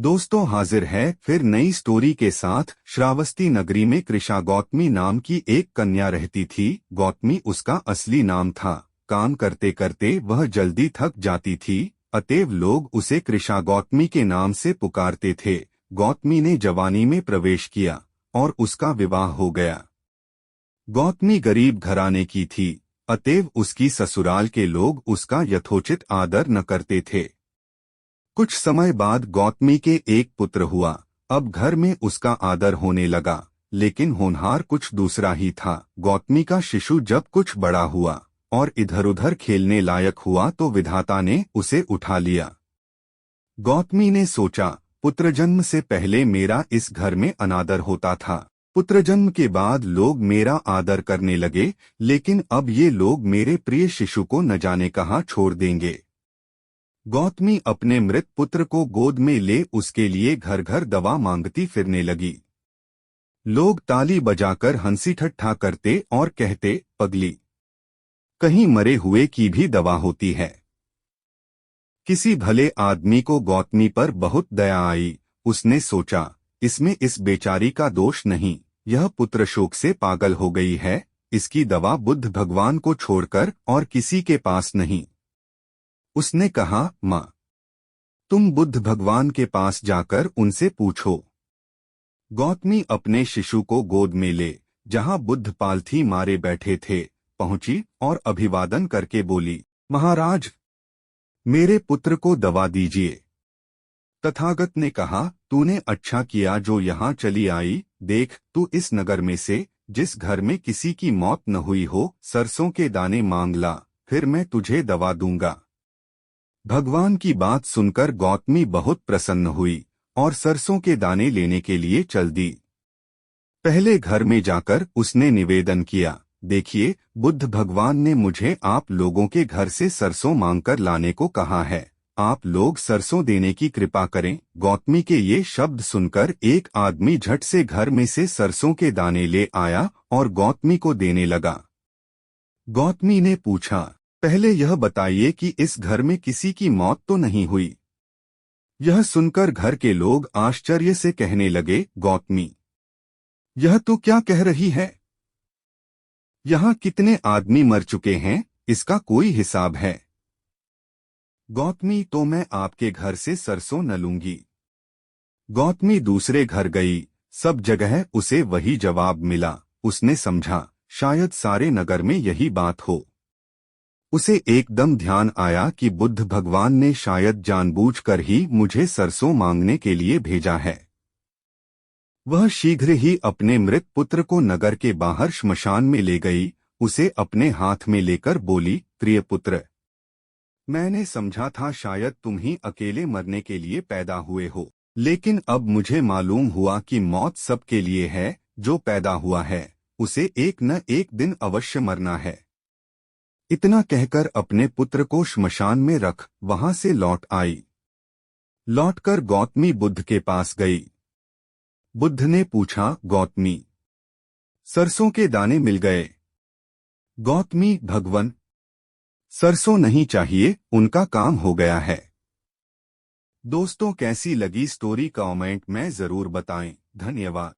दोस्तों हाजिर है फिर नई स्टोरी के साथ। श्रावस्ती नगरी में कृषा गौतमी नाम की एक कन्या रहती थी। गौतमी उसका असली नाम था। काम करते करते वह जल्दी थक जाती थी, अतएव लोग उसे कृषा गौतमी के नाम से पुकारते थे। गौतमी ने जवानी में प्रवेश किया और उसका विवाह हो गया। गौतमी गरीब घराने की थी, अतएव उसकी ससुराल के लोग उसका यथोचित आदर न करते थे। कुछ समय बाद गौतमी के एक पुत्र हुआ। अब घर में उसका आदर होने लगा, लेकिन होनहार कुछ दूसरा ही था। गौतमी का शिशु जब कुछ बड़ा हुआ और इधर उधर खेलने लायक हुआ तो विधाता ने उसे उठा लिया। गौतमी ने सोचा, पुत्र जन्म से पहले मेरा इस घर में अनादर होता था, पुत्र जन्म के बाद लोग मेरा आदर करने लगे, लेकिन अब ये लोग मेरे प्रिय शिशु को न जाने कहाँ छोड़ देंगे। गौतमी अपने मृत पुत्र को गोद में ले उसके लिए घर घर दवा मांगती फिरने लगी। लोग ताली बजाकर हंसी ठट्ठा करते और कहते, पगली, कहीं मरे हुए की भी दवा होती है। किसी भले आदमी को गौतमी पर बहुत दया आई। उसने सोचा, इसमें इस बेचारी का दोष नहीं, यह पुत्र शोक से पागल हो गई है, इसकी दवा बुद्ध भगवान को छोड़कर और किसी के पास नहीं। उसने कहा, माँ, तुम बुद्ध भगवान के पास जाकर उनसे पूछो। गौतमी अपने शिशु को गोद में ले जहाँ बुद्ध पालथी मारे बैठे थे पहुंची और अभिवादन करके बोली, महाराज, मेरे पुत्र को दवा दीजिए। तथागत ने कहा, तूने अच्छा किया जो यहाँ चली आई। देख, तू इस नगर में से जिस घर में किसी की मौत न हुई हो, सरसों के दाने मांग ला, फिर मैं तुझे दवा दूंगा। भगवान की बात सुनकर गौतमी बहुत प्रसन्न हुई और सरसों के दाने लेने के लिए चल दी। पहले घर में जाकर उसने निवेदन किया, देखिए, बुद्ध भगवान ने मुझे आप लोगों के घर से सरसों मांगकर लाने को कहा है, आप लोग सरसों देने की कृपा करें। गौतमी के ये शब्द सुनकर एक आदमी झट से घर में से सरसों के दाने ले आया और गौतमी को देने लगा। गौतमी ने पूछा, पहले यह बताइए कि इस घर में किसी की मौत तो नहीं हुई। यह सुनकर घर के लोग आश्चर्य से कहने लगे, गौतमी, यह तो क्या कह रही है? यहाँ कितने आदमी मर चुके हैं, इसका कोई हिसाब है। गौतमी, तो मैं आपके घर से सरसों न लूंगी। गौतमी दूसरे घर गई, सब जगह उसे वही जवाब मिला। उसने समझा, शायद सारे नगर में यही बात हो। उसे एकदम ध्यान आया कि बुद्ध भगवान ने शायद जानबूझकर ही मुझे सरसों मांगने के लिए भेजा है। वह शीघ्र ही अपने मृत पुत्र को नगर के बाहर श्मशान में ले गई। उसे अपने हाथ में लेकर बोली, प्रिय पुत्र, मैंने समझा था शायद तुम ही अकेले मरने के लिए पैदा हुए हो, लेकिन अब मुझे मालूम हुआ कि मौत सबके लिए है। जो पैदा हुआ है उसे एक न एक दिन अवश्य मरना है। इतना कहकर अपने पुत्र को श्मशान में रख वहां से लौट आई। लौटकर गौतमी बुद्ध के पास गई। बुद्ध ने पूछा, गौतमी, सरसों के दाने मिल गए? गौतमी, भगवन, सरसों नहीं चाहिए, उनका काम हो गया है। दोस्तों, कैसी लगी स्टोरी कमेंट में जरूर बताएं। धन्यवाद।